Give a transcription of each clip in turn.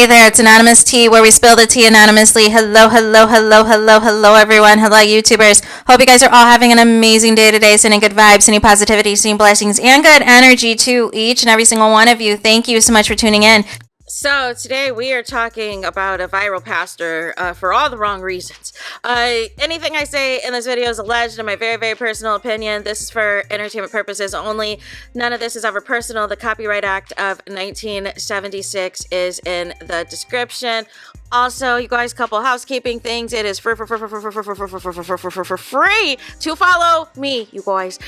there, it's Anonymous Tea, where we spill the tea anonymously. Hello, hello, hello, hello, hello, everyone. Hello, YouTubers. Hope you guys are all having an amazing day today, sending good vibes, sending positivity, sending blessings, and good energy to each and every single one of you. Thank you so much for tuning in. So today we are talking about a viral pastor for all the wrong reasons. Anything I say in this video is alleged in my very, very personal opinion. This is for entertainment purposes only. None of this is ever personal. The Copyright Act of 1976 is in the description. Also, you guys, couple housekeeping things. It is free to follow me, you guys.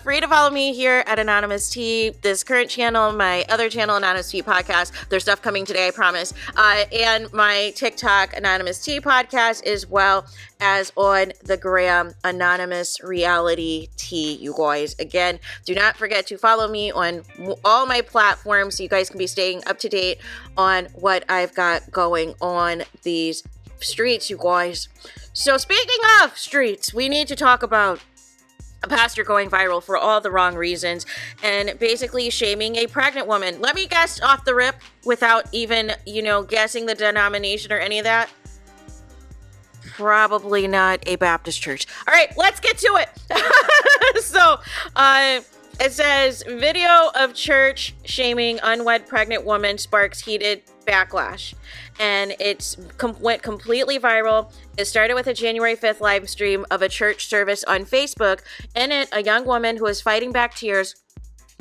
Free to follow me here at Anonymous Tea, this current channel, my other channel, Anonymous Tea Podcast. There's stuff coming today, I promise. And my TikTok, Anonymous Tea Podcast, as well as on the gram, Anonymous Reality T, you guys. Again, do not forget to follow me on all my platforms so you guys can be staying up to date on what I've got going on these streets, you guys. So speaking of streets, we need to talk about a pastor going viral for all the wrong reasons and basically shaming a pregnant woman. Let me guess off the rip without even, guessing the denomination or any of that. Probably not a Baptist church. All right, let's get to it. So, it says, video of church shaming unwed pregnant woman sparks heated backlash. And it went completely viral. It started with a January 5th live stream of a church service on Facebook. In it, a young woman who is fighting back tears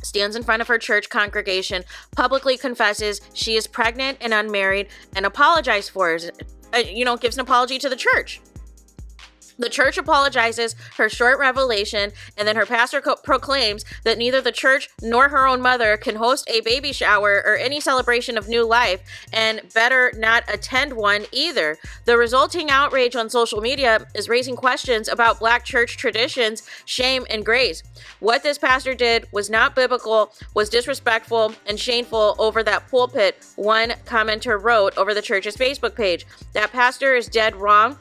stands in front of her church congregation, publicly confesses she is pregnant and unmarried, and apologizes for it. Gives an apology to the church. The church apologizes her short revelation, and then her pastor proclaims that neither the church nor her own mother can host a baby shower or any celebration of new life, and better not attend one either. The resulting outrage on social media is raising questions about Black church traditions, shame, and grace. What this pastor did was not biblical, was disrespectful, and shameful over that pulpit, one commenter wrote over the church's Facebook page. That pastor is dead wrong.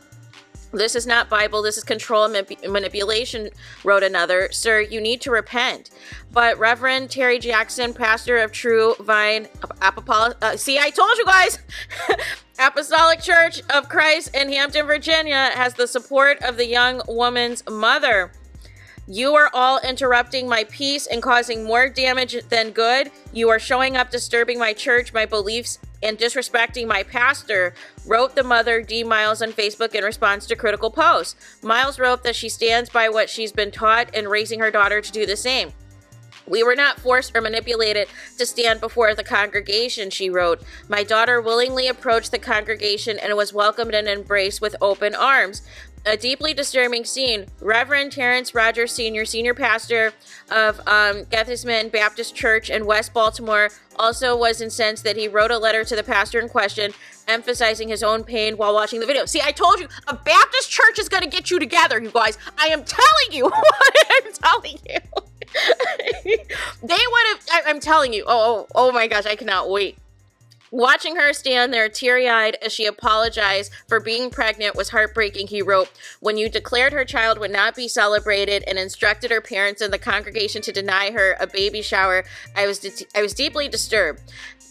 This is not Bible. This is control and manipulation, wrote another. Sir, you need to repent. But Reverend Terry Jackson, pastor of True Vine see, I told you guys, Apostolic Church of Christ in Hampton, Virginia, has the support of the young woman's mother. You are all interrupting my peace and causing more damage than good. You are showing up, disturbing my church, my beliefs, and disrespecting my pastor, wrote the mother, D. Miles, on Facebook in response to critical posts. Miles wrote that she stands by what she's been taught and raising her daughter to do the same. We were not forced or manipulated to stand before the congregation, she wrote. My daughter willingly approached the congregation and was welcomed and embraced with open arms. A deeply disturbing scene. Reverend Terrence Rogers Sr., senior pastor of Gethsemane Baptist Church in West Baltimore, also was incensed that he wrote a letter to the pastor in question, emphasizing his own pain while watching the video. See, I told you, a Baptist church is going to get you together, you guys. I am telling you. I'm telling you. They would have, I'm telling you. Oh my gosh, I cannot wait. Watching her stand there teary-eyed as she apologized for being pregnant was heartbreaking, he wrote. When you declared her child would not be celebrated and instructed her parents and the congregation to deny her a baby shower, I was deeply disturbed.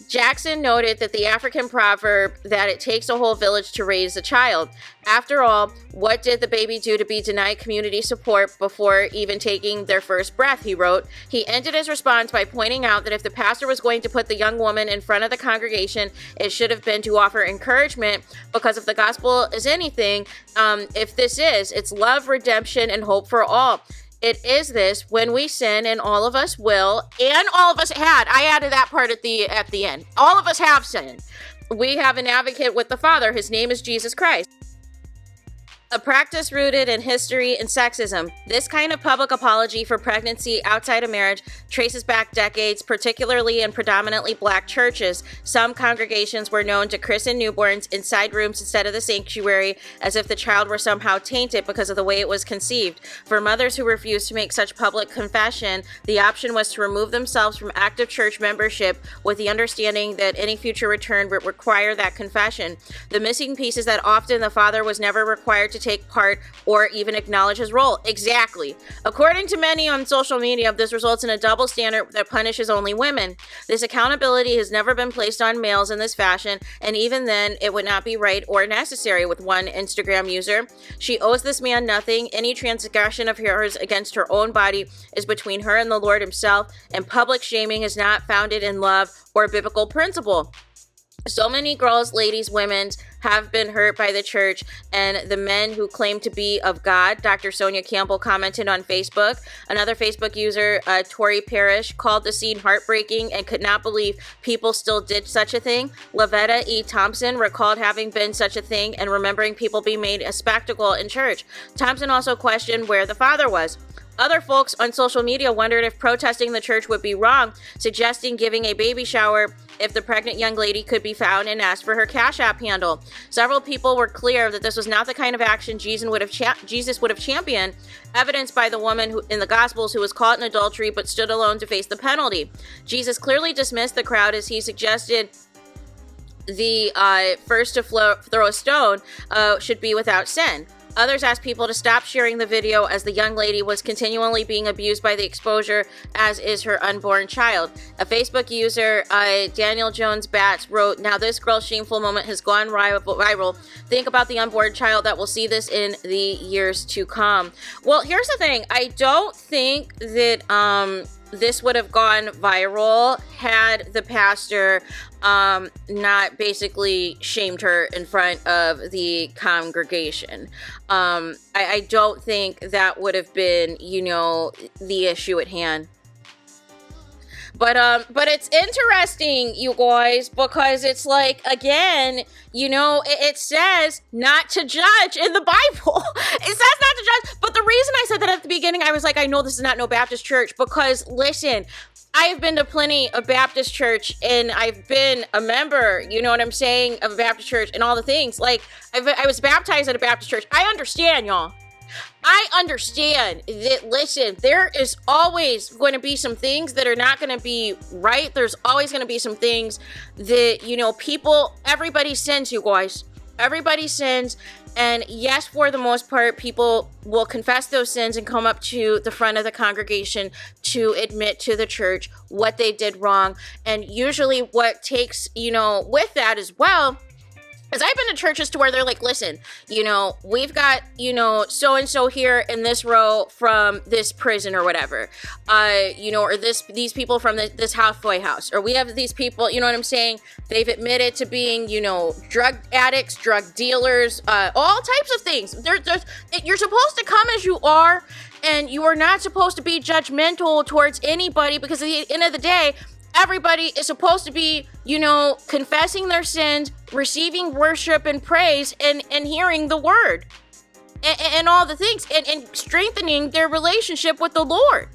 Jackson noted that the African proverb that it takes a whole village to raise a child. After all, what did the baby do to be denied community support before even taking their first breath, he wrote. He ended his response by pointing out that if the pastor was going to put the young woman in front of the congregation, it should have been to offer encouragement, because if the gospel is anything, it's love, redemption, and hope for all. It is this: when we sin, and all of us will, and all of us had. I added that part at the end. All of us have sinned. We have an advocate with the Father. His name is Jesus Christ. A practice rooted in history and sexism. This kind of public apology for pregnancy outside of marriage traces back decades, particularly in predominantly Black churches. Some congregations were known to christen newborns inside rooms instead of the sanctuary, as if the child were somehow tainted because of the way it was conceived. For mothers who refused to make such public confession, the option was to remove themselves from active church membership, with the understanding that any future return would require that confession. The missing piece is that often the father was never required to take part or even acknowledge his role. Exactly. According to many on social media, this results in a double standard that punishes only women. This accountability has never been placed on males in this fashion, and even then, it would not be right or necessary. With one Instagram user, she owes this man nothing. Any transgression of hers against her own body is between her and the Lord himself, and public shaming is not founded in love or biblical principle. So many girls, ladies, women have been hurt by the church and the men who claim to be of God. Dr. Sonia Campbell commented on Facebook. Another Facebook user, Tori Parrish, called the scene heartbreaking and could not believe people still did such a thing. Lavetta E. Thompson recalled having been such a thing and remembering people being made a spectacle in church. Thompson also questioned where the father was. Other folks on social media wondered if protesting the church would be wrong, suggesting giving a baby shower if the pregnant young lady could be found, and asked for her CashApp handle. Several people were clear that this was not the kind of action Jesus would have championed, evidenced by the woman in the Gospels who was caught in adultery but stood alone to face the penalty. Jesus clearly dismissed the crowd as he suggested the first to throw a stone should be without sin. Others asked people to stop sharing the video as the young lady was continually being abused by the exposure, as is her unborn child. A Facebook user, Daniel Jones Batts, wrote, "Now this girl's shameful moment has gone viral. Think about the unborn child that will see this in the years to come." Well, here's the thing. I don't think that this would have gone viral had the pastor not basically shamed her in front of the congregation. I don't think that would have been, the issue at hand. But it's interesting, you guys, because it's like, again, it says not to judge in the Bible. It says not to judge. But the reason I said that at the beginning, I was like, I know this is not no Baptist church, because listen, I've been to plenty of Baptist church, and I've been a member, you know what I'm saying, of a Baptist church and all the things. Like, I was baptized at a Baptist church. I understand, y'all. I understand that, listen, there is always going to be some things that are not going to be right. There's always going to be some things that, everybody sins, you guys. Everybody sins. And yes, for the most part, people will confess those sins and come up to the front of the congregation to admit to the church what they did wrong. And usually what takes, with that as well, because I've been to churches to where they're like, listen, we've got, so-and-so here in this row from this prison or whatever, or these people from this halfway house, or we have these people, you know what I'm saying? They've admitted to being, drug addicts, drug dealers, all types of things. You're supposed to come as you are, and you are not supposed to be judgmental towards anybody, because at the end of the day, everybody is supposed to be, confessing their sins, receiving worship and praise, and hearing the word, and all the things, and strengthening their relationship with the Lord.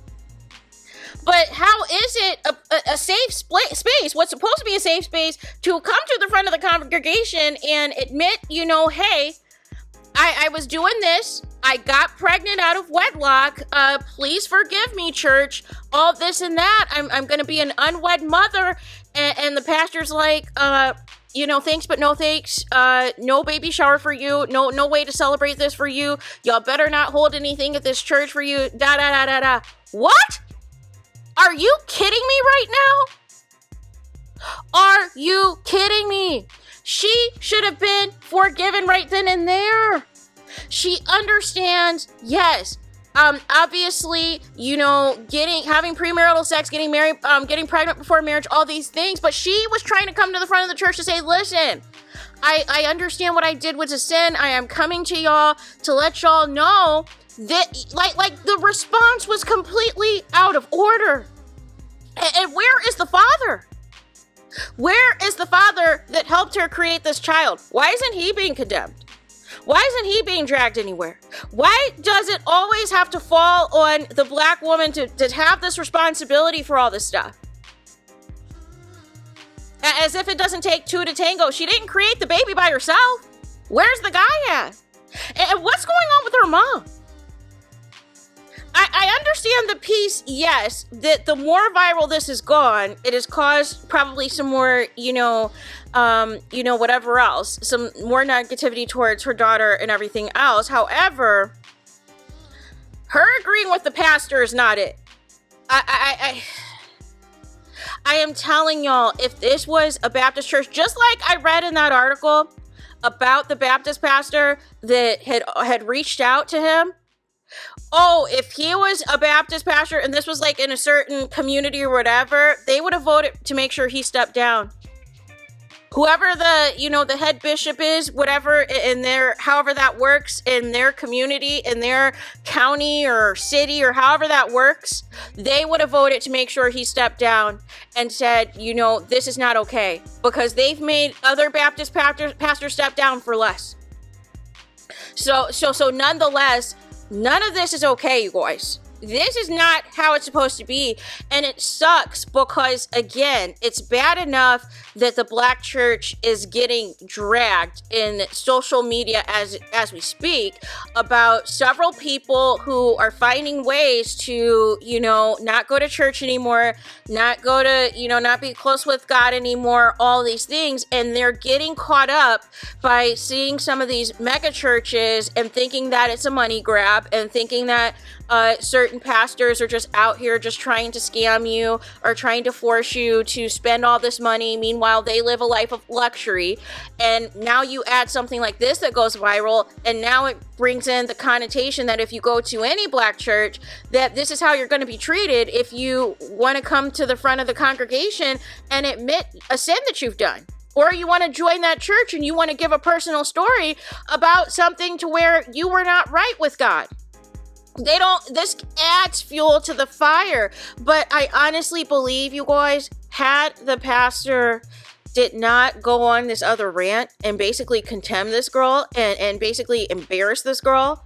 But how is it a safe space, what's supposed to be a safe space, to come to the front of the congregation and admit, hey, I was doing this. I got pregnant out of wedlock. Please forgive me, church. All this and that. I'm going to be an unwed mother. And the pastor's like, thanks, but no thanks. No baby shower for you. No way to celebrate this for you. Y'all better not hold anything at this church for you. Da, da, da, da, da. What? Are you kidding me right now? Are you kidding me? She should have been forgiven right then and there. She understands, yes, obviously, having premarital sex, getting married, getting pregnant before marriage, all these things. But she was trying to come to the front of the church to say, listen, I understand what I did was a sin. I am coming to y'all to let y'all know that, like the response was completely out of order. And where is the father? Where is the father that helped her create this child? Why isn't he being condemned? Why isn't he being dragged anywhere? Why does it always have to fall on the black woman to have this responsibility for all this stuff? As if it doesn't take two to tango. She didn't create the baby by herself. Where's the guy at? And what's going on with her mom? I understand the piece, yes, that the more viral this has gone, it has caused probably some more, whatever else, some more negativity towards her daughter and everything else. However, her agreeing with the pastor is not it. I am telling y'all, if this was a Baptist church, just like I read in that article about the Baptist pastor that had reached out to him. Oh, if he was a Baptist pastor and this was like in a certain community or whatever, they would have voted to make sure he stepped down. Whoever the head bishop is, whatever in however that works in their community, in their county or city or however that works, they would have voted to make sure he stepped down and said, this is not okay, because they've made other Baptist pastors step down for less. So nonetheless, none of this is okay, you guys. This is not how it's supposed to be. And it sucks because, again, it's bad enough that the Black church is getting dragged in social media as we speak about several people who are finding ways to, not go to church anymore, not go to, not be close with God anymore, all these things. And they're getting caught up by seeing some of these mega churches and thinking that it's a money grab and thinking that certain pastors are just out here just trying to scam you or trying to force you to spend all this money. Meanwhile, they live a life of luxury. And now you add something like this that goes viral, and now it brings in the connotation that if you go to any Black church, that this is how you're going to be treated if you want to come to the front of the congregation and admit a sin that you've done. Or you want to join that church and you want to give a personal story about something to where you were not right with God. This adds fuel to the fire. But I honestly believe, you guys, had the pastor did not go on this other rant and basically contemn this girl and basically embarrass this girl,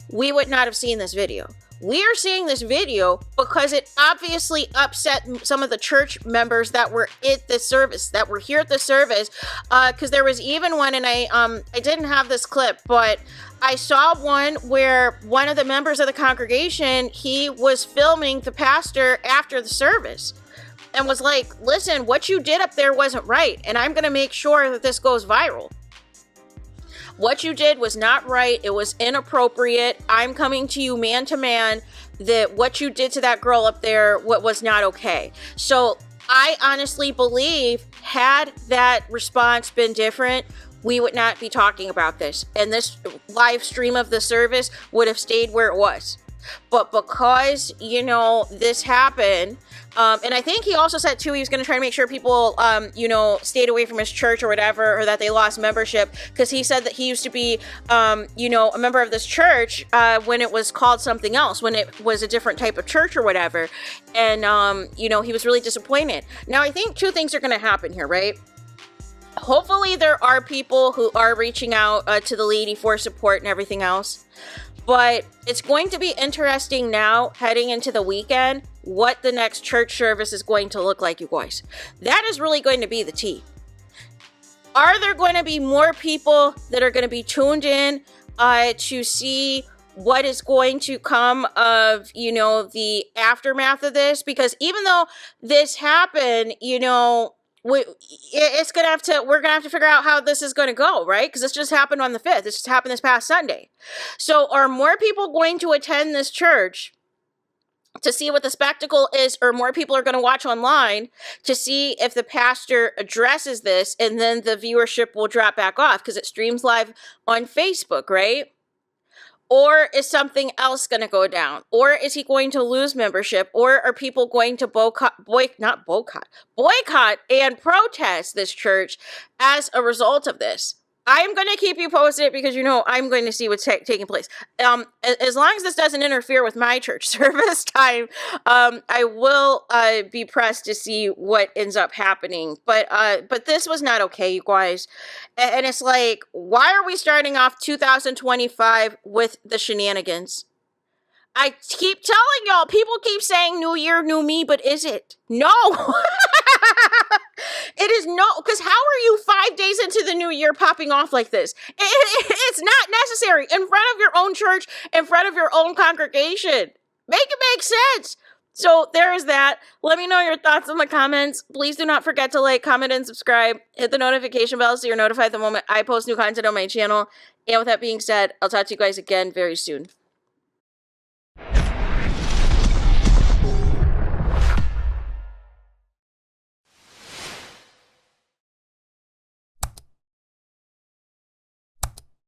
we would not have seen this video. We are seeing this video because it obviously upset some of the church members that were at the service, that were here at the service. Because there was even one, and I didn't have this clip, but I saw one where one of the members of the congregation, he was filming the pastor after the service and was like, listen, what you did up there wasn't right, and I'm going to make sure that this goes viral. What you did was not right. It was inappropriate. I'm coming to you man to man that what you did to that girl up there was not okay. So I honestly believe had that response been different, we would not be talking about this. And this live stream of the service would have stayed where it was. But because, this happened, and I think he also said too, he was going to try to make sure people, stayed away from his church or whatever, or that they lost membership, because he said that he used to be, a member of this church when it was called something else, when it was a different type of church or whatever. And, he was really disappointed. Now, I think two things are going to happen here, right? Hopefully there are people who are reaching out to the lady for support and everything else. But it's going to be interesting now, heading into the weekend, what the next church service is going to look like, you guys. That is really going to be the tea. Are there going to be more people that are going to be tuned in to see what is going to come of, the aftermath of this? Because even though this happened, we're gonna have to figure out how this is going to go, right? Because this just happened on the 5th. This just happened this past Sunday. So are more people going to attend this church to see what the spectacle is, or more people are going to watch online to see if the pastor addresses this, and then the viewership will drop back off because it streams live on Facebook, right? Or is something else going to go down? Or is he going to lose membership? Or are people going to boycott and protest this church as a result of this? I'm going to keep you posted because, I'm going to see what's taking place. As long as this doesn't interfere with my church service time, I will be pressed to see what ends up happening. But this was not okay, you guys. And it's like, why are we starting off 2025 with the shenanigans? I keep telling y'all, people keep saying new year, new me, but is it? No. It is no, because how are you 5 days into the new year popping off like this? It's not necessary in front of your own church, in front of your own congregation. Make it make sense. So there is that. Let me know your thoughts in the comments. Please do not forget to like, comment, and subscribe. Hit the notification bell so you're notified the moment I post new content on my channel. And with that being said, I'll talk to you guys again very soon.